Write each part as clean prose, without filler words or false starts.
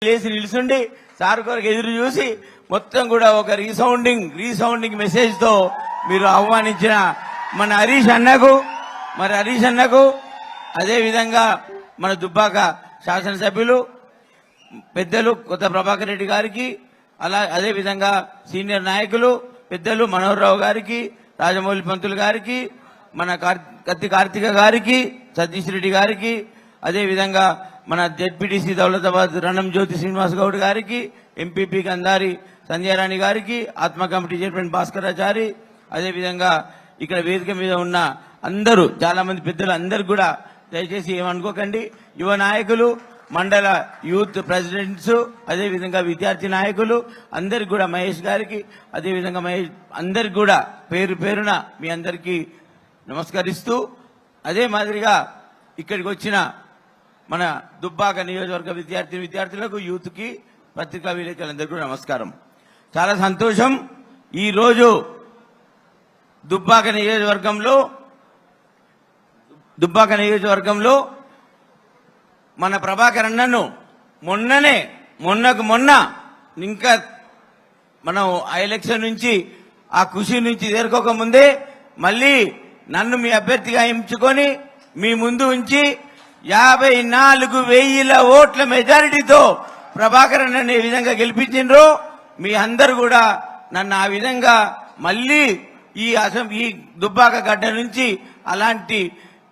లేచి నిలుచుండి సార్ కొరకు ఎదురు చూసి మొత్తం కూడా ఒక రీసౌండింగ్ మెసేజ్ తో మీరు ఆహ్వానించిన మన హరీష్ అన్నకు అదే విధంగా మన దుబ్బాక శాసనసభ్యులు పెద్దలు కొత్త ప్రభాకర్ రెడ్డి గారికి అదే విధంగా సీనియర్ నాయకులు పెద్దలు మనోహర్ రావు గారికి రాజమౌళి పంతులు గారికి మన కత్తి కార్తిక గారికి సతీష్ రెడ్డి గారికి అదే విధంగా మన జెడ్పీటీసీ దౌలతాబాద్ రణం జ్యోతి శ్రీనివాస్ గౌడ్ గారికి ఎంపీపీ కందారి సంధ్యారాణి గారికి ఆత్మ కమిటీ చైర్మన్ భాస్కరాచారి అదే విధంగా ఇక్కడ వేదిక మీద ఉన్న అందరూ చాలా మంది పెద్దలు అందరు కూడా దయచేసి ఏమనుకోకండి యువ నాయకులు మండల యూత్ ప్రెసిడెంట్స్ అదే విధంగా విద్యార్థి నాయకులు అందరికి కూడా మహేష్ గారికి అదే విధంగా అందరికి కూడా పేరు పేరున మీ అందరికీ నమస్కరిస్తూ అదే మాదిరిగా ఇక్కడికి వచ్చిన మన దుబ్బాక నియోజకవర్గ విద్యార్థులకు యూత్ కి పత్రికా విలేకరులందరికీ కూడా నమస్కారం. చాలా సంతోషం ఈరోజు దుబ్బాక నియోజకవర్గంలో మన ప్రభాకర్ అన్నను మొన్న ఇంకా మనం ఆ ఎలక్షన్ నుంచి ఆ ఖుషి నుంచి చేరుకోక ముందే మళ్ళీ నన్ను మీ అభ్యర్థిగా ఎంచుకొని మీ ముందు ఉంచి 54,000 ఓట్ల మెజారిటీతో ప్రభాకర్ అన్న ఈ విధంగా గెలిపించిండ్రు. మీ అందరు కూడా నన్ను ఆ విధంగా మళ్ళీ ఈ దుబ్బాక గడ్డ నుంచి అలాంటి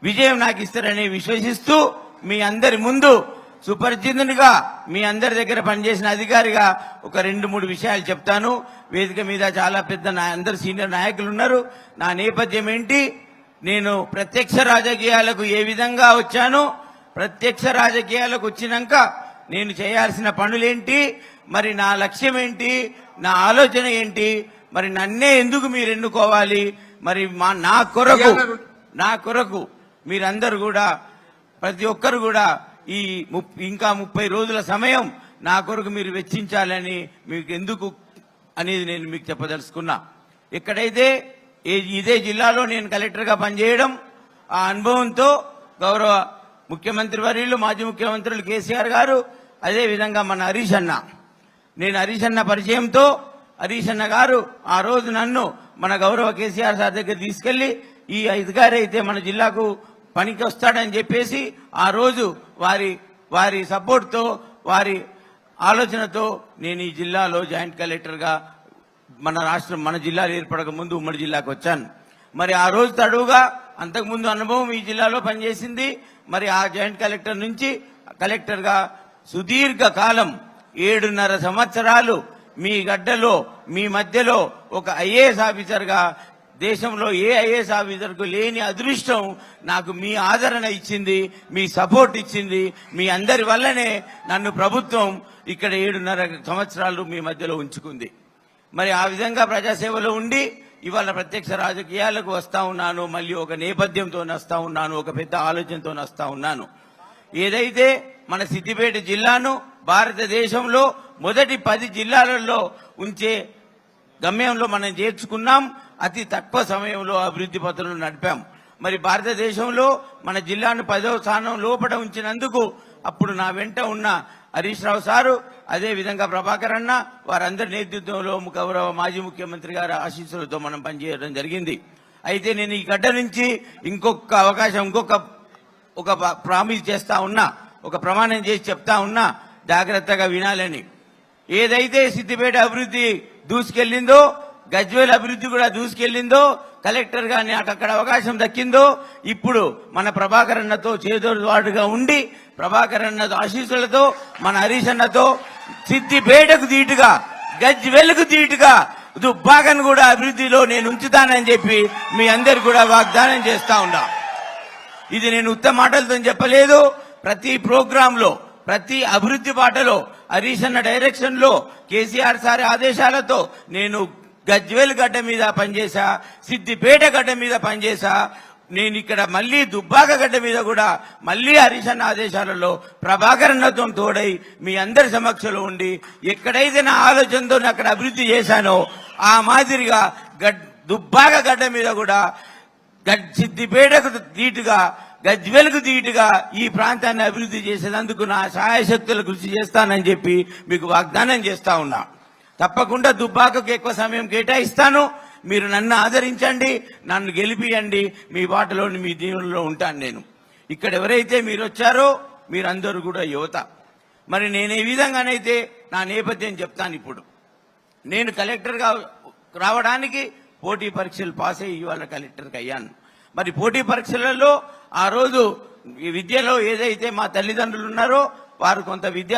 విజయం నాకు ఇస్తారని విశ్వసిస్తూ మీ అందరి ముందు సుపరిచితునిగా మీ అందరి దగ్గర పనిచేసిన అధికారిగా ఒక 2-3 విషయాలు చెప్తాను. వేదిక మీద చాలా పెద్ద అందరు సీనియర్ నాయకులు ఉన్నారు. నా నేపథ్యం ఏంటి, నేను ప్రత్యక్ష రాజకీయాలకు ఏ విధంగా వచ్చాను, ప్రత్యక్ష రాజకీయాలకు వచ్చినాక నేను చేయాల్సిన పనులేంటి, మరి నా లక్ష్యం ఏంటి, నా ఆలోచన ఏంటి, మరి నన్నే ఎందుకు మీరు ఎన్నుకోవాలి, మరి నా కొరకు మీరందరూ కూడా ప్రతి ఒక్కరు కూడా ఈ ఇంకా 30 రోజుల సమయం నా కొరకు మీరు వెచ్చించాలని మీకు ఎందుకు అనేది నేను మీకు చెప్పదలుచుకున్నా. ఎక్కడైతే ఇదే జిల్లాలో నేను కలెక్టర్గా పనిచేయడం, ఆ అనుభవంతో గౌరవ ముఖ్యమంత్రి వర్యులు మాజీ ముఖ్యమంత్రులు కేసీఆర్ గారు అదే విధంగా మన హరీష్ అన్న పరిచయంతో హరీష్ అన్న గారు ఆ రోజు నన్ను మన గౌరవ కేసీఆర్ సార్ దగ్గర తీసుకెళ్లి ఈ అధికారి అయితే మన జిల్లాకు పనికి వస్తాడని చెప్పేసి ఆ రోజు వారి సపోర్ట్తో వారి ఆలోచనతో నేను ఈ జిల్లాలో జాయింట్ కలెక్టర్గా మన జిల్లాలో ఏర్పడక ముందు ఉమ్మడి జిల్లాకు వచ్చాను. మరి ఆ రోజు తడువుగా అంతకుముందు అనుభవం ఈ జిల్లాలో పనిచేసింది. మరి ఆ జాయింట్ కలెక్టర్ నుంచి కలెక్టర్గా సుదీర్ఘ కాలం 7.5 సంవత్సరాలు మీ గడ్డలో మీ మధ్యలో ఒక ఐఏఎస్ ఆఫీసర్గా దేశంలో ఏ ఐఏఎస్ ఆఫీసర్కు లేని అదృష్టం నాకు మీ ఆదరణ ఇచ్చింది, మీ సపోర్ట్ ఇచ్చింది. మీ అందరి వల్లనే నన్ను ప్రభుత్వం ఇక్కడ 7.5 సంవత్సరాలు మీ మధ్యలో ఉంచుకుంది. మరి ఆ విధంగా ప్రజాసేవలో ఉండి ఇవాళ ప్రత్యక్ష రాజకీయాలకు వస్తా ఉన్నాను. మళ్ళీ ఒక నేపథ్యంతో వస్తా ఉన్నాను, ఒక పెద్ద ఆలోచనతో వస్తా ఉన్నాను. ఏదైతే మన సిద్దిపేట జిల్లాను భారతదేశంలో మొదటి 10 జిల్లాలలో ఉంచే గమ్యంలో మనం చేర్చుకున్నాం. అతి తక్కువ సమయంలో అభివృద్ధి పథంలో నడిపాం. మరి భారతదేశంలో మన జిల్లాను 10వ స్థానం లోపల ఉంచినందుకు అప్పుడు నా వెంట ఉన్న హరీష్ రావు సారు అదే విధంగా ప్రభాకర్ అన్న వారందరి నేతృత్వంలో గౌరవ మాజీ ముఖ్యమంత్రి గారి ఆశీస్సులతో మనం పనిచేయడం జరిగింది. అయితే నేను ఈ గడ్డ నుంచి ఇంకొక అవకాశం ఒక ప్రామిస్ చేస్తా ఉన్నా, ఒక ప్రమాణం చేసి చెప్తా ఉన్నా, జాగ్రత్తగా వినాలని. ఏదైతే సిద్దిపేట అభివృద్ధి దూసుకెళ్లిందో, గజ్వేల్ అభివృద్ధి కూడా దూసుకెళ్లిందో, కలెక్టర్ గా నాకు అక్కడ అవకాశం దక్కిందో, ఇప్పుడు మన ప్రభాకర్ అన్నతో చేదోడువాడుగా ఉండి ప్రభాకర్ అన్న ఆశీస్సులతో మన హరీష్ అన్నతో సిద్దిపేటకు ధీటుగా గజ్వేల్కు ధీటుగా దుబ్బాకను కూడా అభివృద్ధిలో నేను ఉంచుతానని చెప్పి మీ అందరు కూడా వాగ్దానం చేస్తా ఉన్నా. ఇది నేను ఉత్తమ మాటలతో చెప్పలేదు. ప్రతి ప్రోగ్రాంలో ప్రతి అభివృద్ధి బాటలో హరీష్ అన్న డైరెక్షన్ లో కేసీఆర్ సార్ ఆదేశాలతో నేను గజ్వేల్ గడ్డ మీద పనిచేసా, సిద్దిపేట గడ్డ మీద పనిచేసా. నేను ఇక్కడ మళ్ళీ దుబ్బాక గడ్డ మీద కూడా మళ్ళీ హరీష్ అన్న ఆదేశాలలో ప్రభాకర్ అన్నతో తోడై మీ అందరి సమక్షంలో ఉండి ఎక్కడైతే నా ఆలోచనతో అక్కడ అభివృద్ధి చేశానో ఆ మాదిరిగా దుబ్బాక గడ్డ మీద కూడా సిద్దిపేటకు ధీటుగా గజ్వెలకు ధీటుగా ఈ ప్రాంతాన్ని అభివృద్ధి చేసేందుకు నా సహాయశక్తులు కృషి చేస్తానని చెప్పి మీకు వాగ్దానం చేస్తా ఉన్నా. తప్పకుండా దుబ్బాకకు ఎక్కువ సమయం కేటాయిస్తాను. మీరు నన్ను ఆదరించండి, నన్ను గెలిపియండి. మీ బాటలోని మీ దీవుల్లో ఉంటాను. నేను ఇక్కడ ఎవరైతే మీరు వచ్చారో మీరందరూ కూడా యువత. మరి నేను ఏ విధంగానైతే నా నేపథ్యం చెప్తాను. ఇప్పుడు నేను కలెక్టర్గా రావడానికి పోటీ పరీక్షలు పాస్ అయ్యి ఇవాళ కలెక్టర్కి అయ్యాను. మరి పోటీ పరీక్షలలో ఆ రోజు ఈ విద్యలో ఏదైతే మా తల్లిదండ్రులు ఉన్నారో వారు కొంత విద్య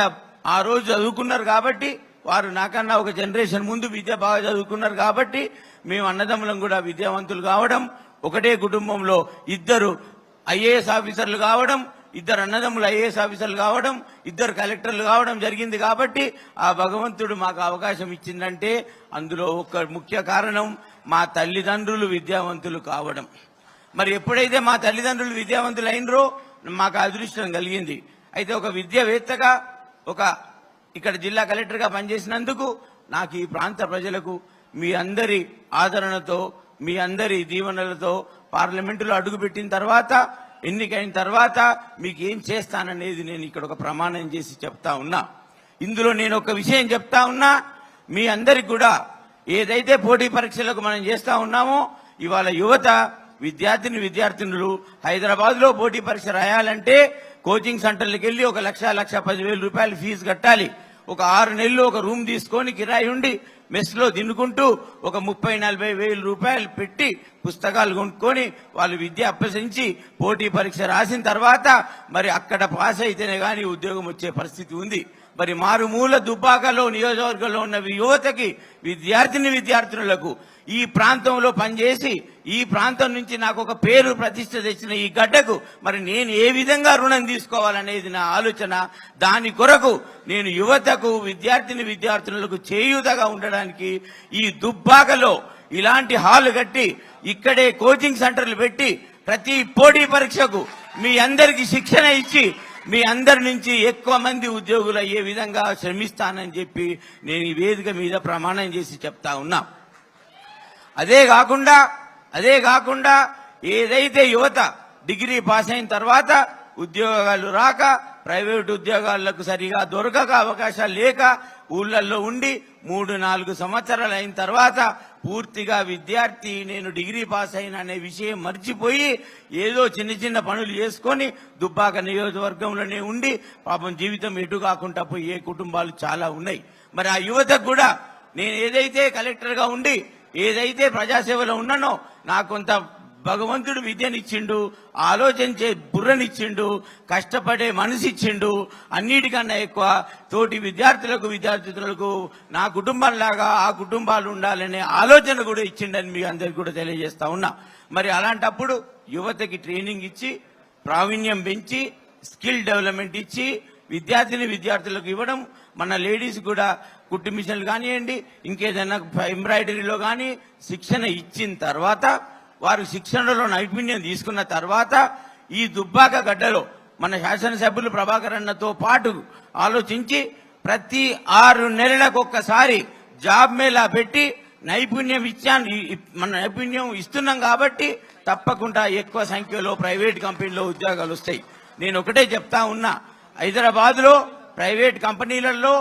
ఆ రోజు చదువుకున్నారు కాబట్టి, వారు నాకన్నా ఒక జనరేషన్ ముందు విద్య బాగా చదువుకున్నారు కాబట్టి మేము అన్నదమ్ములం కూడా విద్యావంతులు కావడం, ఒకటే కుటుంబంలో ఇద్దరు ఐఏఎస్ ఆఫీసర్లు కావడం, ఇద్దరు అన్నదమ్ములు ఐఏఎస్ ఆఫీసర్లు కావడం, ఇద్దరు కలెక్టర్లు కావడం జరిగింది. కాబట్టి ఆ భగవంతుడు మాకు అవకాశం ఇచ్చిందంటే అందులో ఒక ముఖ్య కారణం మా తల్లిదండ్రులు విద్యావంతులు కావడం. మరి ఎప్పుడైతే మా తల్లిదండ్రులు విద్యావంతులు అయినరో మాకు అదృష్టం కలిగింది. అయితే ఒక విద్యావేత్తగా ఇక్కడ జిల్లా కలెక్టర్గా పనిచేసినందుకు నాకు ఈ ప్రాంత ప్రజలకు మీ అందరి ఆదరణతో, మీ అందరి దీవెనలతో పార్లమెంటులో అడుగుపెట్టిన తర్వాత, ఎన్నికైన తర్వాత మీకు ఏం చేస్తాననేది నేను ఇక్కడ ఒక ప్రమాణం చేసి చెప్తా ఉన్నా. ఇందులో నేను ఒక విషయం చెప్తా ఉన్నా. మీ అందరికి కూడా ఏదైతే పోటీ పరీక్షలకు మనం చేస్తా ఉన్నామో, ఇవాళ యువత విద్యార్థినులు హైదరాబాద్ లో పోటీ పరీక్ష రాయాలంటే కోచింగ్ సెంటర్లకు వెళ్లి 1,10,000 రూపాయలు ఫీజు కట్టాలి. ఒక 6 నెలలు ఒక రూమ్ తీసుకొని కిరాయి ఉండి మెస్ లో తినుకుంటూ ఒక 30-40 వేల రూపాయలు పెట్టి పుస్తకాలు కొనుక్కొని వాళ్ళు విద్య అభ్యసించి పోటీ పరీక్ష రాసిన తర్వాత మరి అక్కడ పాస్ అయితేనే గానీ ఉద్యోగం వచ్చే పరిస్థితి ఉంది. మరి మారుమూల దుబ్బాకలో నియోజకవర్గంలో ఉన్న యువతకి, విద్యార్థినులకు ఈ ప్రాంతంలో పనిచేసి ఈ ప్రాంతం నుంచి నాకు ఒక పేరు ప్రతిష్ట తెచ్చిన ఈ గడ్డకు మరి నేను ఏ విధంగా రుణం తీసుకోవాలనేది నా ఆలోచన. దాని కొరకు నేను యువతకు, విద్యార్థినులకు చేయూతగా ఉండడానికి ఈ దుబ్బాకలో ఇలాంటి హాల్ కట్టి ఇక్కడే కోచింగ్ సెంటర్లు పెట్టి ప్రతి పోటీ పరీక్షకు మీ అందరికి శిక్షణ ఇచ్చి మీ అందరి నుంచి ఎక్కువ మంది ఉద్యోగులు అయ్యే విధంగా శ్రమిస్తానని చెప్పి నేను ఈ వేదిక మీద ప్రమాణం చేసి చెప్తా ఉన్నా. అదే కాకుండా ఏదైతే యువత డిగ్రీ పాస్ అయిన తర్వాత ఉద్యోగాలు రాక, ప్రైవేటు ఉద్యోగాలకు సరిగా దొరకక, అవకాశాలు లేక ఊళ్ళల్లో ఉండి 3-4 సంవత్సరాలు అయిన తర్వాత పూర్తిగా విద్యార్థి నేను డిగ్రీ పాస్ అయిన అనే విషయం మర్చిపోయి ఏదో చిన్న పనులు చేసుకొని దుబ్బాక నియోజకవర్గంలోనే ఉండి పాపం జీవితం ఎటు కాకుండా పోయే కుటుంబాలు చాలా ఉన్నాయి. మరి ఆ యువతకు కూడా నేను ఏదైతే కలెక్టర్గా ఉండి ఏదైతే ప్రజాసేవలో ఉన్నానో నాకు కొంత భగవంతుడు విద్యనిచ్చిండు, ఆలోచించే బుర్రనిచ్చిండు, కష్టపడే మనసిచ్చిండు. అన్నిటికన్నా ఎక్కువ తోటి విద్యార్థులకు నా కుటుంబంలాగా ఆ కుటుంబాలు ఉండాలనే ఆలోచన కూడా ఇచ్చిండని మీ అందరికి కూడా తెలియజేస్తా ఉన్నా. మరి అలాంటప్పుడు యువతకి ట్రైనింగ్ ఇచ్చి, ప్రావీణ్యం పెంచి, స్కిల్ డెవలప్మెంట్ ఇచ్చి విద్యార్థులకు ఇవ్వడం, మన లేడీస్ కూడా కుట్టు మిషన్లు కానివ్వండి, ఇంకేదైనా ఎంబ్రాయిడరీలో కానీ శిక్షణ ఇచ్చిన తర్వాత, వారు శిక్షణలో నైపుణ్యం తీసుకున్న తర్వాత ఈ దుబ్బాక గడ్డలో మన శాసనసభ్యులు ప్రభాకర్ అన్నతో పాటు ఆలోచించి ప్రతి 6 నెలలకు ఒక్కసారి జాబ్ మేళా పెట్టి మన నైపుణ్యం ఇస్తున్నాం కాబట్టి తప్పకుండా ఎక్కువ సంఖ్యలో ప్రైవేట్ కంపెనీలో ఉద్యోగాలు వస్తాయి. నేను ఒకటే చెప్తా ఉన్నా, హైదరాబాద్ లో ప్రైవేట్ కంపెనీలలో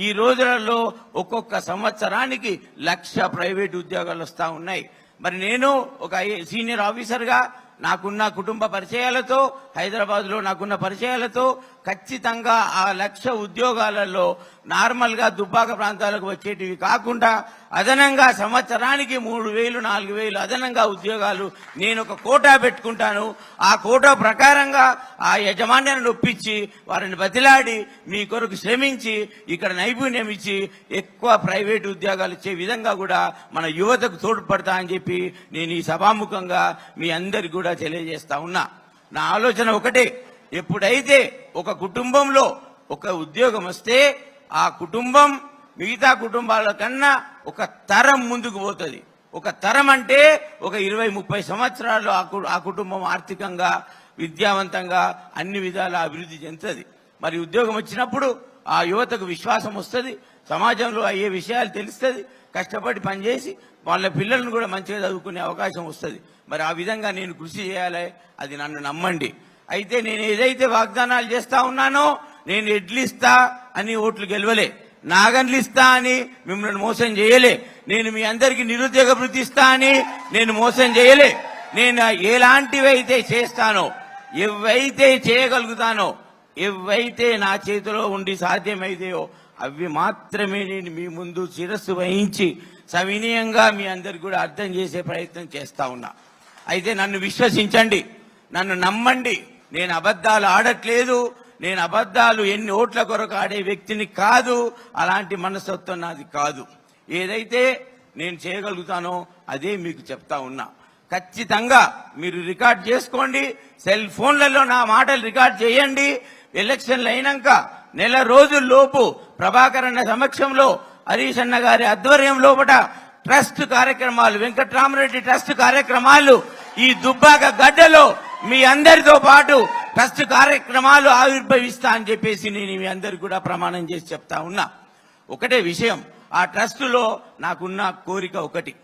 ఈ రోజులలో ఒక్కొక్క సంవత్సరానికి 1,00,000 ప్రైవేట్ ఉద్యోగాలు వస్తా ఉన్నాయి. మరి నేను ఒక సీనియర్ ఆఫీసర్గా నాకున్న కుటుంబ పరిచయాలతో, హైదరాబాద్ లో నాకున్న పరిచయాలతో ఖచ్చితంగా ఆ 1,00,000 ఉద్యోగాలలో నార్మల్ గా దుబ్బాక ప్రాంతాలకు వచ్చేటివి కాకుండా అదనంగా సంవత్సరానికి 3,000-4,000 అదనంగా ఉద్యోగాలు నేను ఒక కోటా పెట్టుకుంటాను. ఆ కోటా ప్రకారంగా ఆ యజమాన్యాన్ని ఒప్పించి వారిని బతిలాడి మీ కొరకు శ్రమించి ఇక్కడ నైపుణ్యం ఇచ్చి ఎక్కువ ప్రైవేట్ ఉద్యోగాలు ఇచ్చే విధంగా కూడా మన యువతకు తోడ్పడతా అని చెప్పి నేను ఈ సభాముఖంగా మీ అందరికి కూడా తెలియజేస్తా ఉన్నా. నా ఆలోచన ఒకటే, ఎప్పుడైతే ఒక కుటుంబంలో ఒక ఉద్యోగం వస్తే ఆ కుటుంబం మిగతా కుటుంబాల కన్నా ఒక తరం ముందుకు పోతుంది. ఒక తరం అంటే ఒక 20-30 సంవత్సరాలు ఆ కుటుంబం ఆర్థికంగా, విద్యావంతంగా అన్ని విధాల అభివృద్ధి చెందుతుంది. మరి ఉద్యోగం వచ్చినప్పుడు ఆ యువతకు విశ్వాసం వస్తుంది, సమాజంలో అయ్యే విషయాలు తెలుస్తుంది, కష్టపడి పనిచేసి వాళ్ళ పిల్లలను కూడా మంచిగా చదువుకునే అవకాశం వస్తుంది. మరి ఆ విధంగా నేను కృషి చేయాలి, అది నన్ను నమ్మండి. అయితే నేను ఏదైతే వాగ్దానాలు చేస్తా ఉన్నానో, నేను ఎడ్లిస్తా అని ఓట్లు గెలవలే, నాగన్లు ఇస్తా అని మిమ్మల్ని మోసం చేయలే, నేను మీ అందరికీ నిరుద్యోగ భృతి ఇస్తా అని నేను మోసం చేయలే. నేను ఎలాంటివి అయితే చేస్తానో, ఏవైతే చేయగలుగుతానో, ఏవైతే నా చేతిలో ఉండి సాధ్యమైతాయో అవి మాత్రమే నేను మీ ముందు శిరస్సు వహించి సవినయంగా మీ అందరికి కూడా అర్థం చేసే ప్రయత్నం చేస్తా ఉన్నా. అయితే నన్ను విశ్వసించండి, నన్ను నమ్మండి. నేను అబద్ధాలు ఆడట్లేదు. నేను అబద్ధాలు ఎన్ని ఓట్ల కొరకు ఆడే వ్యక్తిని కాదు. అలాంటి మనస్తత్వం నాది కాదు. ఏదైతే నేను చేయగలుగుతానో అదే మీకు చెప్తా ఉన్నా. ఖచ్చితంగా మీరు రికార్డ్ చేసుకోండి, సెల్ ఫోన్లలో నా మాటలు రికార్డ్ చేయండి. ఎలక్షన్లు అయినాక నెల రోజుల్లోపు ప్రభాకర్ అన్న సమక్షంలో హరీష్ అన్న గారి ఆధ్వర్యం లోపల ట్రస్ట్ కార్యక్రమాలు, వెంకట్రామరెడ్డి ట్రస్ట్ కార్యక్రమాలు ఈ దుబ్బాక గడ్డలో మీ అందరితో పాటు ట్రస్ట్ కార్యక్రమాలు ఆవిర్భవిస్తా అని చెప్పేసి నేను మీ అందరికి కూడా ప్రమాణం చేసి చెప్తా ఉన్నా. ఒకటే విషయం, ఆ ట్రస్టులో నాకున్న కోరిక ఒకటి.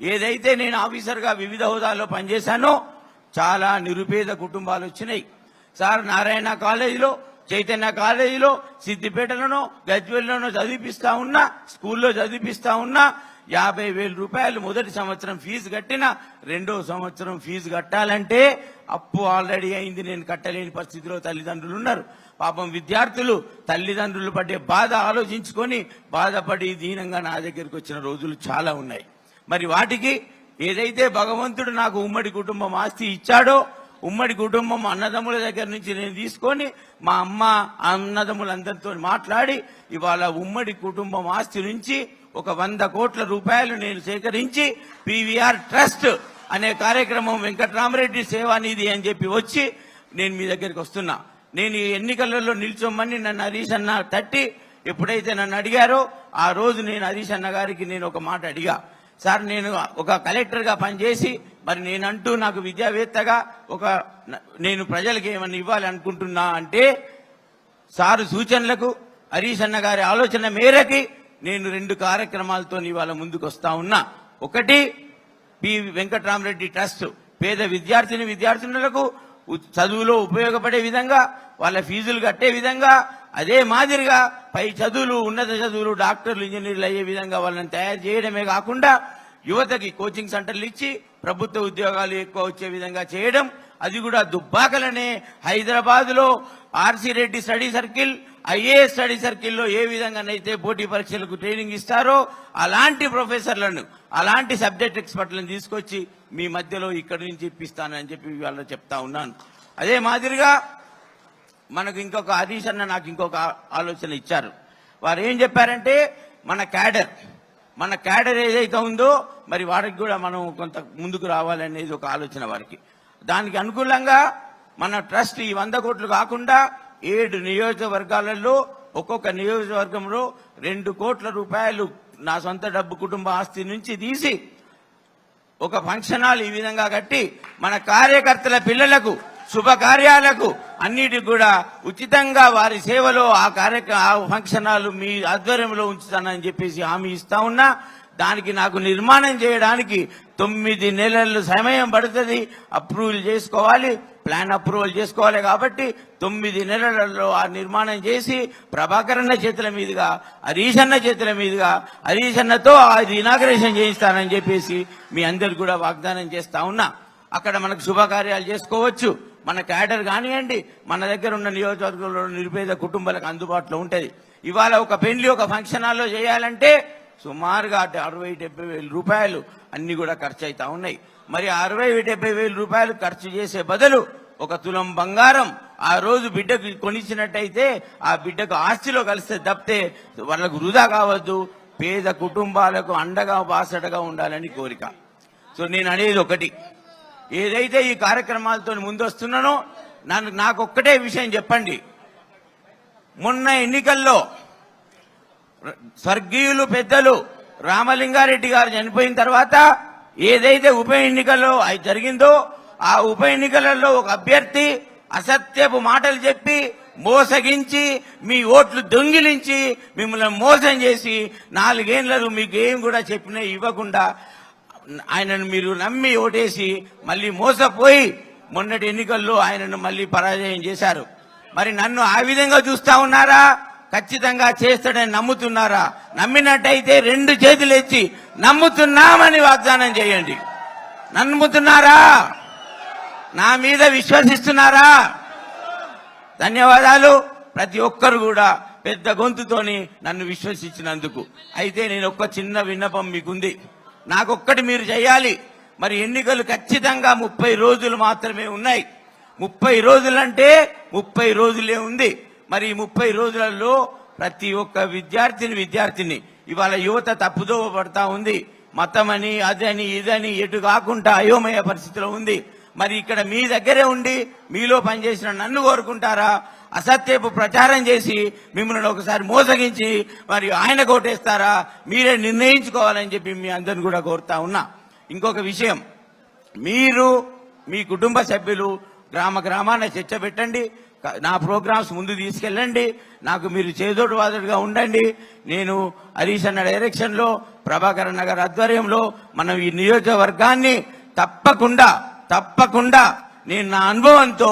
ఏదైతే నేను ఆఫీసర్గా వివిధ హోదాల్లో పనిచేశానో చాలా నిరుపేద కుటుంబాలు వచ్చినాయి సార్. నారాయణ కాలేజీలో, చైతన్య కాలేజీలో, సిద్దిపేటలోనో గజ్వేల్లోనో చదివిపిస్తా ఉన్నా, స్కూల్లో చదివిపిస్తా ఉన్నా. 50,000 రూపాయలు మొదటి సంవత్సరం ఫీజు కట్టిన, రెండో సంవత్సరం ఫీజు కట్టాలంటే అప్పు ఆల్రెడీ అయింది, నేను కట్టలేని పరిస్థితిలో తల్లిదండ్రులు ఉన్నారు. పాపం విద్యార్థులు తల్లిదండ్రులు పడ్డే బాధ ఆలోచించుకొని బాధపడి దీనంగా నా దగ్గరికి వచ్చిన రోజులు చాలా ఉన్నాయి. మరి వాటికి ఏదైతే భగవంతుడు నాకు ఉమ్మడి కుటుంబం ఆస్తి ఇచ్చాడో, ఉమ్మడి కుటుంబం అన్నదమ్ముల దగ్గర నుంచి నేను తీసుకొని మా అమ్మ అన్నదమ్ములందరితో మాట్లాడి ఇవాళ ఉమ్మడి కుటుంబం ఆస్తి నుంచి ఒక 100 కోట్ల రూపాయలు నేను సేకరించి పీవీఆర్ ట్రస్ట్ అనే కార్యక్రమం వెంకట్రామరెడ్డి సేవానిధి అని చెప్పి వచ్చి నేను మీ దగ్గరికి వస్తున్నా. నేను ఈ ఎన్నికలలో నిల్చోమని నన్ను హరీష్ అన్న తట్టి ఎప్పుడైతే నన్ను అడిగారో ఆ రోజు నేను హరీష్ అన్న గారికి నేను ఒక మాట అడిగా. సార్, నేను ఒక కలెక్టర్గా పనిచేసి మరి నేనంటూ నాకు విద్యావేత్తగా నేను ప్రజలకు ఏమన్నా ఇవ్వాలి అనుకుంటున్నా అంటే సారు సూచనలకు హరీష్ అన్న గారి ఆలోచన మేరకి నేను 2 కార్యక్రమాలతో ఇవాళ ముందుకు వస్తా ఉన్నా. ఒకటి పి వెంకట్రామరెడ్డి ట్రస్ట్ పేద విద్యార్థినులకు చదువులో ఉపయోగపడే విధంగా, వాళ్ళ ఫీజులు కట్టే విధంగా, అదే మాదిరిగా పై చదువులు, ఉన్నత చదువులు, డాక్టర్లు, ఇంజనీర్లు అయ్యే విధంగా వాళ్ళని తయారు చేయడమే కాకుండా యువతకి కోచింగ్ సెంటర్లు ఇచ్చి ప్రభుత్వ ఉద్యోగాలు ఎక్కువ వచ్చే విధంగా చేయడం. అది కూడా దుబ్బాకలనే హైదరాబాద్ లో RC Reddy study circle, IAS study సర్కిల్లో ఏ విధంగానైతే పోటీ పరీక్షలకు ట్రైనింగ్ ఇస్తారో అలాంటి ప్రొఫెసర్లను, అలాంటి సబ్జెక్ట్ ఎక్స్పర్ట్లను తీసుకొచ్చి మీ మధ్యలో ఇక్కడి నుంచి ఇప్పిస్తానని చెప్పి వాళ్ళ చెప్తా ఉన్నాను. అదే మాదిరిగా మనకు ఇంకొక హరీష్ అన్న నాకు ఇంకొక ఆలోచన ఇచ్చారు. వారు ఏం చెప్పారంటే మన క్యాడర్ ఏదైతే ఉందో మరి వారికి కూడా మనం కొంత ముందుకు రావాలనేది ఒక ఆలోచన వారికి. దానికి అనుకూలంగా మన ట్రస్ట్ ఈ 100 కోట్లు కాకుండా 7 నియోజకవర్గాలలో ఒక్కొక్క నియోజకవర్గంలో 2 కోట్ల రూపాయలు నా సొంత డబ్బు కుటుంబ ఆస్తి నుంచి తీసి ఒక ఫంక్షన్ హాల్ ఈ విధంగా కట్టి మన కార్యకర్తల పిల్లలకు శుభకార్యాలకు అన్నిటికి కూడా ఉచితంగా వారి సేవలో ఆ ఫంక్షన్ హాల్ మీ ఆధ్వర్యంలో ఉంచుతానని చెప్పేసి హామీ ఇస్తా ఉన్నా. దానికి నాకు నిర్మాణం చేయడానికి 9 నెలలు సమయం పడుతుంది. అప్రూవల్ చేసుకోవాలి, ప్లాన్ అప్రూవల్ చేసుకోవాలి. కాబట్టి 9 నెలలలో ఆ నిర్మాణం చేసి ప్రభాకర్ అన్న చేతుల మీదుగా, హరీష్ అన్న చేతుల మీదుగా, హరీష్ అన్నతో అది ఇనాగరేషన్ చేయిస్తానని చెప్పేసి మీ అందరికి కూడా వాగ్దానం చేస్తా ఉన్నా. అక్కడ మనకు శుభకార్యాలు చేసుకోవచ్చు. మన క్యాడర్ కానివ్వండి, మన దగ్గర ఉన్న నియోజకవర్గంలో నిరుపేద కుటుంబాలకు అందుబాటులో ఉంటుంది. ఇవాళ ఒక పెళ్లి, ఒక ఫంక్షన్ హాల్లో చేయాలంటే సుమారుగా 60-70 వేల రూపాయలు అన్ని కూడా ఖర్చు అవుతా ఉన్నాయి. మరి 60-70 వేల రూపాయలు ఖర్చు చేసే బదులు 1 తులం బంగారం ఆ రోజు బిడ్డకు కొనిచ్చినట్టయితే ఆ బిడ్డకు ఆస్తిలో కలిస్తే తప్పితే వాళ్ళకు వృధా కావద్దు. పేద కుటుంబాలకు అండగా బాసటగా ఉండాలని కోరిక. సో నేను అనేది ఒకటి, ఏదైతే ఈ కార్యక్రమాలతో ముందొస్తున్నానో నాకు ఒక్కటే విషయం చెప్పండి. మొన్న ఎన్నికల్లో స్వర్గీయులు పెద్దలు రామలింగారెడ్డి గారు చనిపోయిన తర్వాత ఏదైతే ఉప ఎన్నికల్లో జరిగిందో ఆ ఉప ఎన్నికలలో ఒక అభ్యర్థి అసత్యపు మాటలు చెప్పి మోసగించి మీ ఓట్లు దొంగిలించి మిమ్మల్ని మోసం చేసి 4 ఏళ్లలో మీకు ఏం కూడా చెప్పినా ఇవ్వకుండా ఆయనను మీరు నమ్మి ఓటేసి మళ్ళీ మోసపోయి మొన్నటి ఎన్నికల్లో ఆయనను మళ్ళీ పరాజయం చేశారు. మరి నన్ను ఆ విధంగా చూస్తా ఉన్నారా? ఖచ్చితంగా చేస్తాడని నమ్ముతున్నారా? నమ్మినట్టయితే 2 చేతులు ఎత్తి నమ్ముతున్నామని వాగ్దానం చేయండి. నమ్ముతున్నారా? నా మీద విశ్వసిస్తున్నారా? ధన్యవాదాలు. ప్రతి ఒక్కరు కూడా పెద్ద గొంతుతోని నన్ను విశ్వసించినందుకు. అయితే నేను ఒక చిన్న విన్నపం మీకుంది. నాకొక్కటి మీరు చేయాలి. మరి ఎన్నికలు ఖచ్చితంగా 30 రోజులు మాత్రమే ఉన్నాయి. 30 రోజులంటే 30 రోజులే ఉంది. మరి ఈ 30 రోజులలో ప్రతి ఒక్క విద్యార్థిని ఇవాళ యువత తప్పుదోవ పడతా ఉంది. మతమని అదని ఇదని ఎటు కాకుండా అయోమయ పరిస్థితిలో ఉంది. మరి ఇక్కడ మీ దగ్గరే ఉండి మీలో పనిచేసిన నన్ను కోరుకుంటారా? అసత్యపు ప్రచారం చేసి మిమ్మల్ని ఒకసారి మోసగించి మరి ఆయన కోటేస్తారా? మీరే నిర్ణయించుకోవాలని చెప్పి మీ అందరిని కూడా కోరుతా ఉన్నా. ఇంకొక విషయం, మీరు మీ కుటుంబ సభ్యులు గ్రామాన చర్చ పెట్టండి. నా ప్రోగ్రామ్స్ ముందు తీసుకెళ్ళండి. నాకు మీరు చేదోడు వాదోడుగా ఉండండి. నేను హరీష్ అన్న డైరెక్షన్ లో, ప్రభాకర్ అన్న గారి ఆధ్వర్యంలో మనం ఈ నియోజకవర్గాన్ని తప్పకుండా నేను నా అనుభవంతో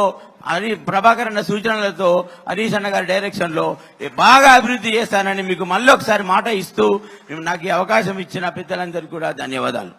ప్రభాకర్ అన్న సూచనలతో హరీష్ అన్న గారి డైరెక్షన్ లో బాగా అభివృద్ధి చేస్తానని మీకు మళ్ళీ ఒకసారి మాట ఇస్తూ నాకు ఈ అవకాశం ఇచ్చిన పెద్దలందరికీ కూడా ధన్యవాదాలు.